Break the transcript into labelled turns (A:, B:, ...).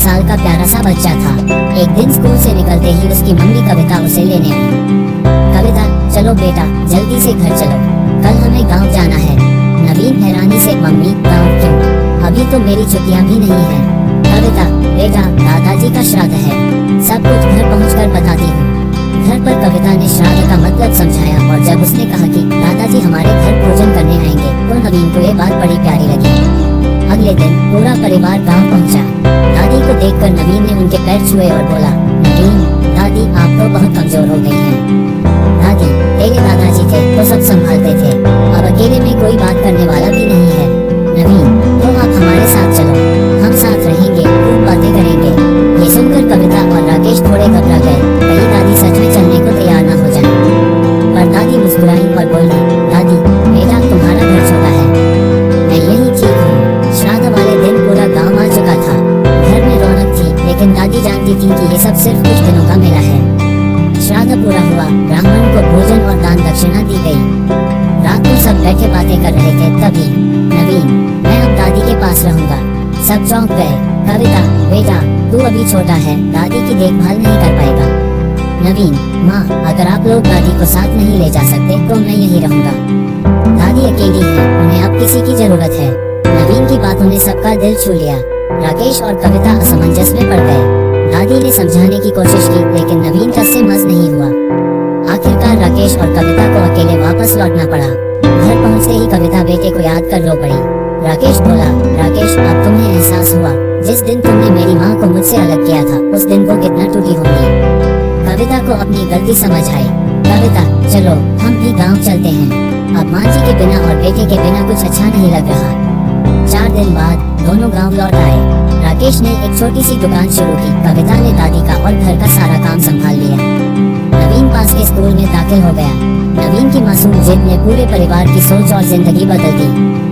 A: साल का प्यारा सा बच्चा था। एक दिन स्कूल से निकलते ही उसकी मम्मी कविता उसे लेने आई। कविता, चलो बेटा, जल्दी से घर चलो, कल हमें गांव जाना है। नवीन हैरानी से, मम्मी गांव क्यों? अभी तो मेरी छुट्टियां भी नहीं है। कविता, बेटा दादाजी का श्राद्ध है, सब कुछ घर पहुंचकर बताती हूँ। घर पर कविता ने श्राद्ध का मतलब समझाया और जब उसने कहा कि दादाजी हमारे घर भोजन करने आएंगे तो नवीन को ये बात बड़ी प्यारी लगी। अगले दिन पूरा परिवार गांव पहुंचा। दादी को देखकर नवीन ने उनके पैर छुए और बोला, नवीन, दादी आप तो बहुत कमजोर हो गई हैं। दादी, तेरे दादाजी थे तो सब संभालते थे, अब अकेले में कोई बात करने वाला भी नहीं है। नवीन, तो आप हमारे साथ चलो, हम साथ रहेंगे, खूब बातें करेंगे। ये सुनकर कविता और राकेश थोड़े घबरा गए, कहीं दादी सच में चलने को तैयार न हो जाए। पर दादी मुस्कुराई और बोली, दादी बेटा तुम्हारा घर छोटा है, मैं यही ठीक हूँ। श्राद्ध वाले दिन पूरा गांव आ चुका था, घर में रौनक थी, लेकिन दादी जानती थी कि ये सब सिर्फ कुछ दिनों का मेला है। श्राद्ध पूरा हुआ, ब्राह्मण को भोजन और दान दक्षिणा दी गई। रात को सब बैठे बातें कर रहे थे, तभी नवीन, मैं अब दादी के पास रहूंगा। सब चौंक गए। कविता, बेटा तू अभी छोटा है, दादी की देखभाल नहीं कर पाएगा। नवीन, माँ अगर आप लोग दादी को साथ नहीं ले जा सकते तो मैं यहीं रहूंगा, दादी अकेली है, उन्हें अब किसी की जरूरत है। नवीन की बातों ने सबका दिल छू लिया। राकेश और कविता असमंजस में पड़ गए। दादी ने समझाने की कोशिश की, लेकिन नवीन का से मस नहीं हुआ। आखिरकार राकेश और कविता को अकेले वापस लौटना पड़ा। घर पहुंचते ही कविता बेटे को याद कर रो पड़ी। राकेश बोला, राकेश अब तुम्हें एहसास हुआ, जिस दिन तुमने मेरी माँ को मुझसे अलग किया था उस दिन वो कितना टूटी होंगी। कविता को अपनी गलती समझ आई। कविता, चलो हम भी गांव चलते हैं, अब माँ जी के बिना और बेटे के बिना कुछ अच्छा नहीं लग रहा। 4 दिन बाद दोनों गांव लौट आए। राकेश ने एक छोटी सी दुकान शुरू की, कविता ने दादी का और घर का सारा काम संभाल लिया। नवीन पास के स्कूल में दाखिल हो गया। नवीन की मासूम जिद ने पूरे परिवार की सोच और जिंदगी बदल दी।